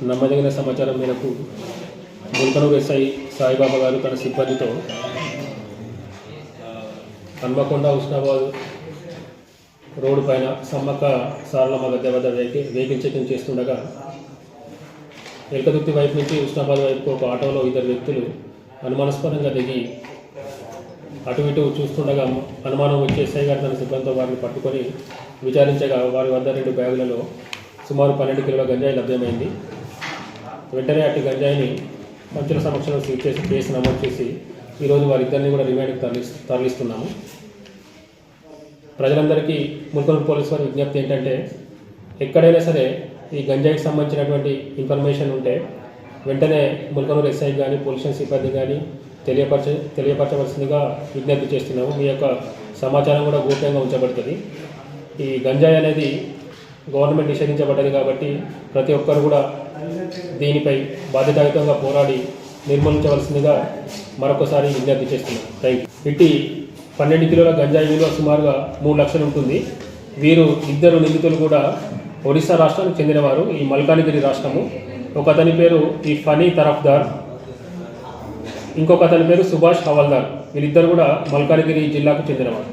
నమ్మదగిన సమాచారం మేరకు ముల్కనూరు ఎస్ఐ సాయిబాబా గారు తన సిబ్బందితో హన్మకొండ హుస్నాబాద్ రోడ్డు పైన సమ్మక్క సారలమ్మ గద్దె వద్ద వెహికల్ చెకింగ్ చేస్తుండగా ఎల్కదుర్తి వైపు నుంచి హుస్నాబాద్ వైపుకు ఒక ఆటోలో ఇద్దరు వ్యక్తులు అనుమానాస్పదంగా దిగి అటు ఇటు చూస్తుండగా అనుమానం వచ్చే ఎస్ఐ గారు తన సిబ్బందితో వారిని పట్టుకొని విచారించగా వారి వద్ద 2 బ్యాగులలో సుమారు 12 కిలోల గంజాయి లభ్యమైంది. వెంటనే అటు గంజాయిని పంచుల సమక్షంలో సీజ్ చేసి కేసు నమోదు చేసి ఈరోజు వారిద్దరిని కూడా రిమాండ్కి తరలిస్తున్నాము. ప్రజలందరికీ ముల్కనూరు పోలీసు వారి విజ్ఞప్తి ఏంటంటే, ఎక్కడైనా సరే ఈ గంజాయికి సంబంధించినటువంటి ఇన్ఫర్మేషన్ ఉంటే వెంటనే ముల్కనూరు ఎస్ఐ కానీ పోలీస్ సిబ్బంది కానీ తెలియపరచవలసిందిగా విజ్ఞప్తి చేస్తున్నాము. మీ యొక్క సమాచారం కూడా గోప్యంగా ఉంచబడుతుంది. ఈ గంజాయి అనేది గవర్నమెంట్ నిషేధించబడ్డది కాబట్టి ప్రతి ఒక్కరు కూడా దీనిపై బాధ్యతాయుతంగా పోరాడి నిర్మూలించవలసిందిగా మరొకసారి విజ్ఞప్తి చేస్తున్నాం. Thank you. ఇట్టి 12 కిలోల గంజాయి విలువ సుమారుగా 3 లక్షలు ఉంటుంది. వీరు ఇద్దరు నిందితులు కూడా ఒడిశా రాష్ట్రానికి చెందినవారు, ఈ మల్కానిగిరి రాష్ట్రము. ఒక అతని పేరు ఈ ఫనీ తరఫ్దార్, ఇంకొక అతని పేరు సుభాష్ హవల్దార్. వీళ్ళిద్దరు కూడా మల్కానిగిరి జిల్లాకు చెందినవారు.